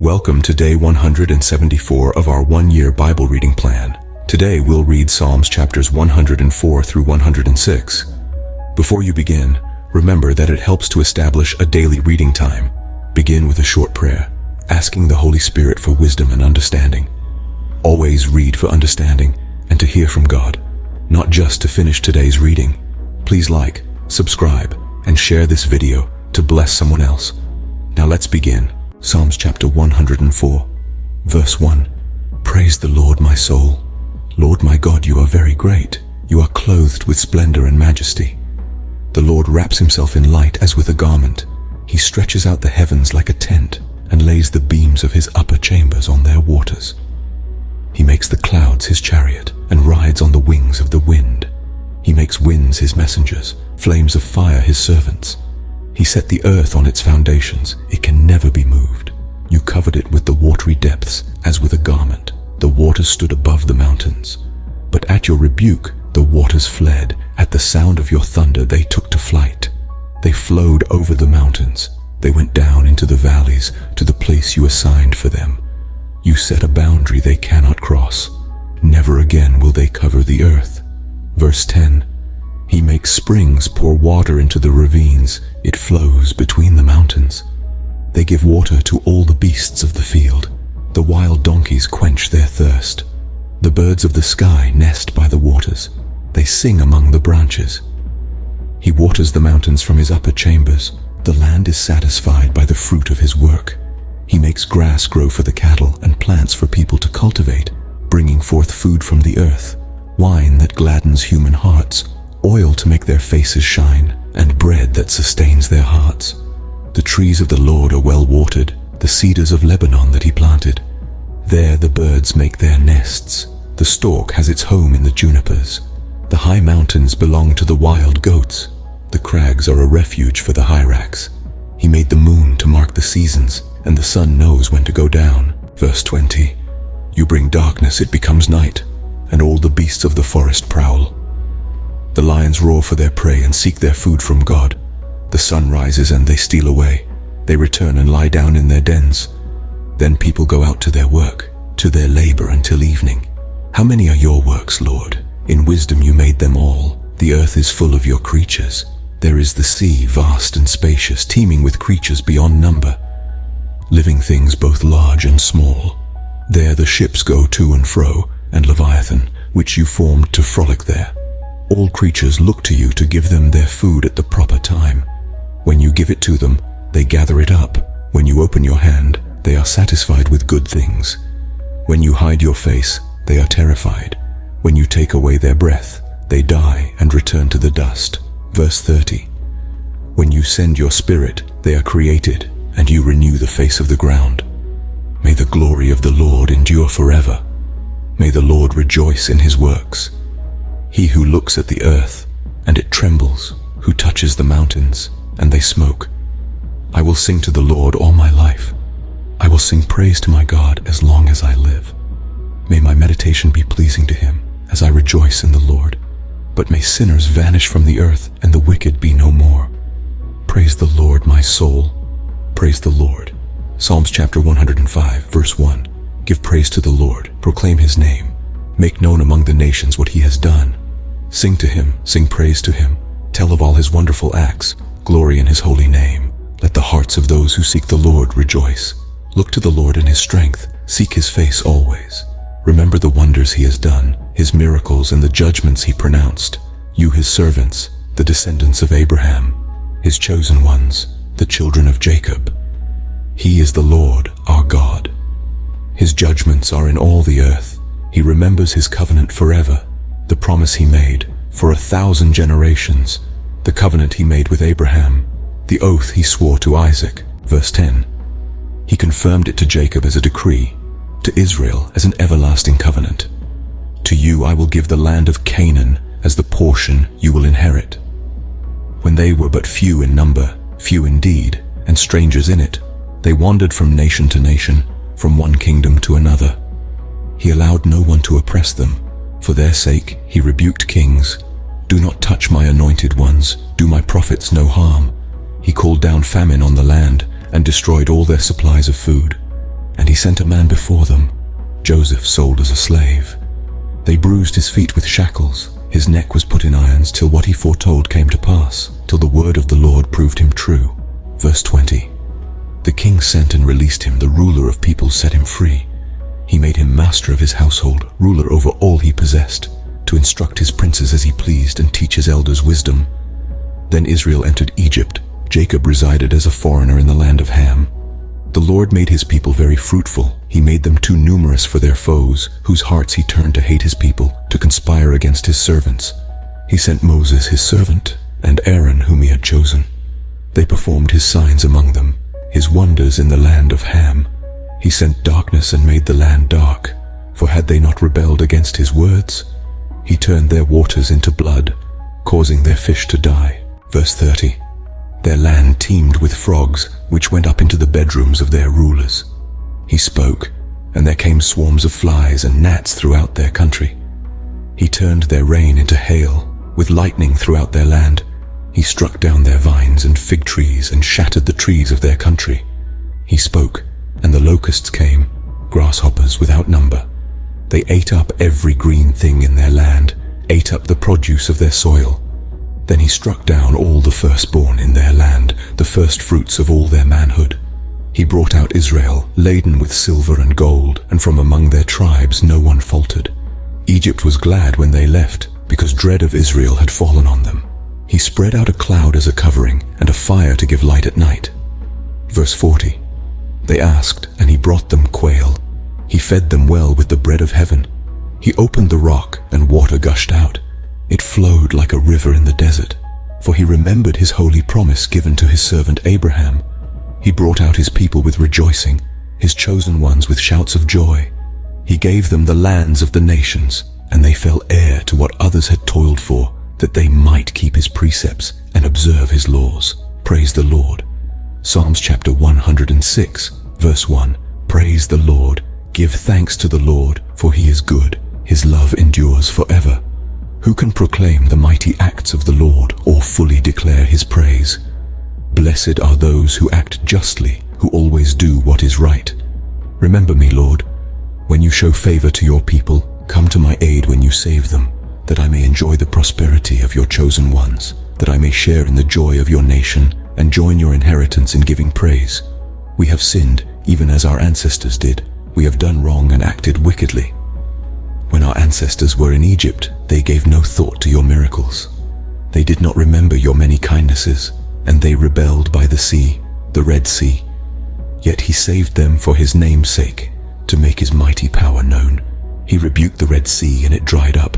Welcome to day 174 of our one-year Bible reading plan. Today we'll read Psalms chapters 104 through 106. Before you begin, remember that it helps to establish a daily reading time. Begin with a short prayer, asking the Holy Spirit for wisdom and understanding. Always read for understanding and to hear from God, not just to finish today's reading. Please like, subscribe, and share this video to bless someone else. Now let's begin. Psalms chapter 104, verse 1. Praise the Lord, my soul. Lord my God, you are very great. You are clothed with splendor and majesty. The Lord wraps himself in light as with a garment. He stretches out the heavens like a tent and lays the beams of his upper chambers on their waters. He makes the clouds his chariot and rides on the wings of the wind. He makes winds his messengers, flames of fire his servants. He set the earth on its foundations. It can never be moved. You covered it with the watery depths as with a garment. The waters stood above the mountains. But at your rebuke, the waters fled. At the sound of your thunder, they took to flight. They flowed over the mountains. They went down into the valleys to the place you assigned for them. You set a boundary they cannot cross. Never again will they cover the earth. Verse 10. He makes springs pour water into the ravines. It flows between the mountains. They give water to all the beasts of the field. The wild donkeys quench their thirst. The birds of the sky nest by the waters. They sing among the branches. He waters the mountains from his upper chambers. The land is satisfied by the fruit of his work. He makes grass grow for the cattle and plants for people to cultivate, bringing forth food from the earth, wine that gladdens human hearts, oil to make their faces shine, and bread that sustains their hearts. The trees of the Lord are well watered, the cedars of Lebanon that he planted. There the birds make their nests. The stork has its home in the junipers. The high mountains belong to the wild goats. The crags are a refuge for the hyrax. He made the moon to mark the seasons, and the sun knows when to go down. Verse 20. You bring darkness, it becomes night, and all the beasts of the forest prowl. The lions roar for their prey and seek their food from God. The sun rises and they steal away. They return and lie down in their dens. Then people go out to their work, to their labor until evening. How many are your works, Lord? In wisdom you made them all. The earth is full of your creatures. There is the sea, vast and spacious, teeming with creatures beyond number, living things both large and small. There the ships go to and fro, and Leviathan, which you formed to frolic there. All creatures look to you to give them their food at the proper time. When you give it to them, they gather it up. When you open your hand, they are satisfied with good things. When you hide your face, they are terrified. When you take away their breath, they die and return to the dust. Verse 30. When you send your spirit, they are created, and you renew the face of the ground. May the glory of the Lord endure forever. May the Lord rejoice in his works. He who looks at the earth, and it trembles, who touches the mountains, and they smoke. I will sing to the Lord all my life. I will sing praise to my God as long as I live. May my meditation be pleasing to him, as I rejoice in the Lord. But may sinners vanish from the earth, and the wicked be no more. Praise the Lord, my soul. Praise the Lord. Psalms chapter 105, verse 1. Give praise to the Lord, proclaim his name. Make known among the nations what he has done. Sing to him, sing praise to him. Tell of all his wonderful acts, glory in his holy name. Let the hearts of those who seek the Lord rejoice. Look to the Lord in his strength, seek his face always. Remember the wonders he has done, his miracles and the judgments he pronounced. You his servants, the descendants of Abraham, his chosen ones, the children of Jacob. He is the Lord, our God. His judgments are in all the earth. He remembers his covenant forever, the promise he made for 1,000 generations, the covenant he made with Abraham, the oath he swore to Isaac. Verse 10. He confirmed it to Jacob as a decree, to Israel as an everlasting covenant. To you I will give the land of Canaan as the portion you will inherit. When they were but few in number, few indeed, and strangers in it, they wandered from nation to nation, from one kingdom to another. He allowed no one to oppress them. For their sake he rebuked kings. Do not touch my anointed ones, do my prophets no harm. He called down famine on the land and destroyed all their supplies of food. sent a man before them, Joseph sold as a slave. They bruised his feet with shackles, his neck was put in irons till what he foretold came to pass, till the word of the Lord proved him true. Verse 20. The king sent and released him, the ruler of peoples set him free. He made him master of his household, ruler over all he possessed, to instruct his princes as he pleased and teach his elders wisdom. Then Israel entered Egypt. Jacob resided as a foreigner in the land of Ham. The Lord made his people very fruitful. He made them too numerous for their foes, whose hearts he turned to hate his people, to conspire against his servants. He sent Moses his servant, and Aaron whom he had chosen. They performed his signs among them, his wonders in the land of Ham. He sent darkness and made the land dark, for had they not rebelled against his words? He turned their waters into blood, causing their fish to die. Verse 30. Their land teemed with frogs, which went up into the bedrooms of their rulers. He spoke, and there came swarms of flies and gnats throughout their country. He turned their rain into hail, with lightning throughout their land. He struck down their vines and fig trees and shattered the trees of their country. He spoke, and the locusts came, grasshoppers without number. They ate up every green thing in their land, ate up the produce of their soil. Then he struck down all the firstborn in their land, the first fruits of all their manhood. He brought out Israel, laden with silver and gold, and from among their tribes no one faltered. Egypt was glad when they left, because dread of Israel had fallen on them. He spread out a cloud as a covering, and a fire to give light at night. Verse 40. They asked, and he brought them quail. He fed them well with the bread of heaven. He opened the rock, and water gushed out. It flowed like a river in the desert, for he remembered his holy promise given to his servant Abraham. He brought out his people with rejoicing, his chosen ones with shouts of joy. He gave them the lands of the nations, and they fell heir to what others had toiled for, that they might keep his precepts and observe his laws. Praise the Lord. Psalms chapter 106, verse 1. Praise the Lord. Give thanks to the Lord, for he is good. His love endures forever. Who can proclaim the mighty acts of the Lord, or fully declare his praise? Blessed are those who act justly, who always do what is right. Remember me, Lord, when you show favor to your people. Come to my aid when you save them, that I may enjoy the prosperity of your chosen ones, that I may share in the joy of your nation, and join your inheritance in giving praise. We have sinned, even as our ancestors did. We have done wrong and acted wickedly. When our ancestors were in Egypt, they gave no thought to your miracles. They did not remember your many kindnesses, and they rebelled by the sea, the Red Sea. Yet he saved them for his name's sake, to make his mighty power known. He rebuked the Red Sea, and it dried up.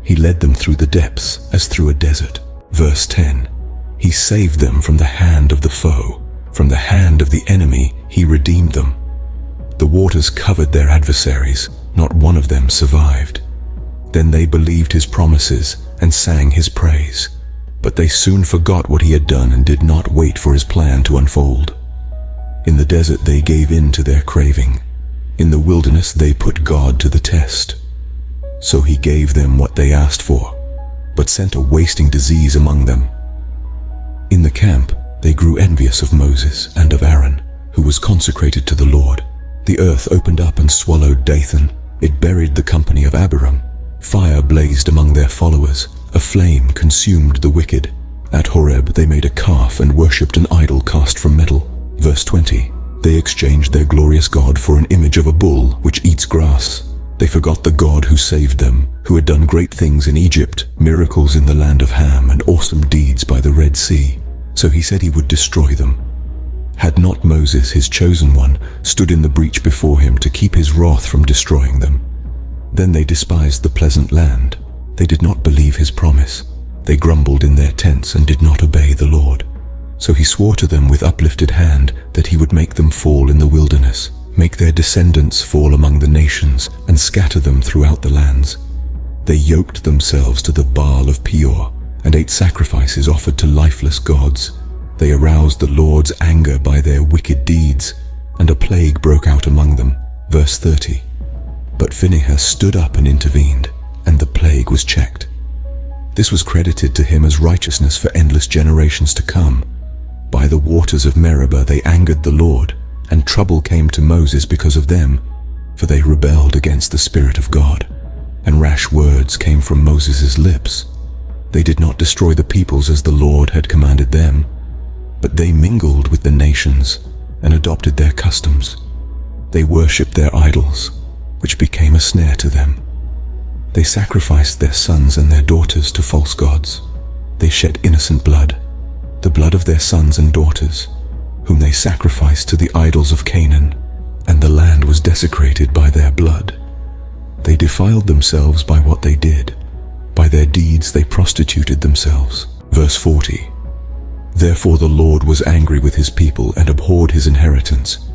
He led them through the depths, as through a desert. Verse 10. He saved them from the hand of the foe. From the hand of the enemy he redeemed them. The waters covered their adversaries. Not one of them survived. Then they believed his promises and sang his praise. But they soon forgot what he had done and did not wait for his plan to unfold. In the desert they gave in to their craving. In the wilderness they put God to the test. So he gave them what they asked for, but sent a wasting disease among them. In the camp they grew envious of Moses and of Aaron, who was consecrated to the Lord. The earth opened up and swallowed Dathan. It buried the company of Abiram. Fire blazed among their followers. A flame consumed the wicked. At Horeb they made a calf and worshipped an idol cast from metal. Verse 20. They exchanged their glorious God for an image of a bull which eats grass. They forgot the God who saved them, who had done great things in Egypt, miracles in the land of Ham, and awesome deeds by the Red Sea. So he said he would destroy them. Had not Moses, his chosen one, stood in the breach before him to keep his wrath from destroying them? Then they despised the pleasant land. They did not believe his promise. They grumbled in their tents and did not obey the Lord. So he swore to them with uplifted hand that he would make them fall in the wilderness, make their descendants fall among the nations, and scatter them throughout the lands. They yoked themselves to the Baal of Peor, and ate sacrifices offered to lifeless gods. They aroused the Lord's anger by their wicked deeds, and a plague broke out among them. Verse 30. But Phinehas stood up and intervened, and the plague was checked. This was credited to him as righteousness for endless generations to come. By the waters of Meribah they angered the Lord, and trouble came to Moses because of them, for they rebelled against the Spirit of God, and rash words came from Moses' lips. They did not destroy the peoples as the Lord had commanded them, but they mingled with the nations and adopted their customs. They worshipped their idols, which became a snare to them. They sacrificed their sons and their daughters to false gods. They shed innocent blood, the blood of their sons and daughters, whom they sacrificed to the idols of Canaan, and the land was desecrated by their blood. They defiled themselves by what they did. By their deeds they prostituted themselves. Verse 40. Therefore the Lord was angry with his people and abhorred his inheritance.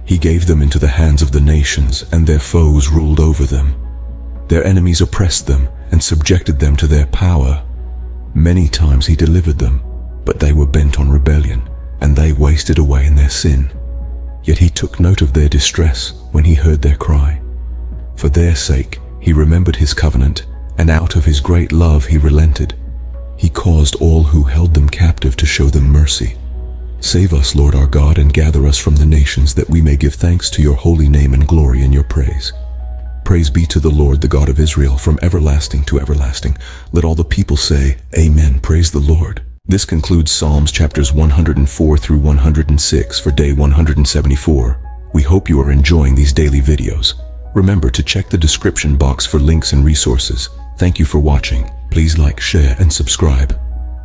He gave them into the hands of the nations, and their foes ruled over them. Their enemies oppressed them and subjected them to their power. Many times he delivered them, but they were bent on rebellion, and they wasted away in their sin. Yet he took note of their distress when he heard their cry. For their sake he remembered his covenant, and out of his great love he relented. He caused all who held them captive to show them mercy. Save us, Lord our God, and gather us from the nations, that we may give thanks to your holy name and glory in your praise. Praise be to the Lord, the God of Israel, from everlasting to everlasting. Let all the people say, Amen. Praise the Lord. This concludes Psalms chapters 104 through 106 for day 174. We hope you are enjoying these daily videos. Remember to check the description box for links and resources. Thank you for watching. Please like, share, and subscribe.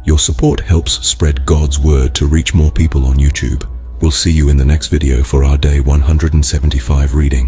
Your support helps spread God's word to reach more people on YouTube. We'll see you in the next video for our day 175 reading.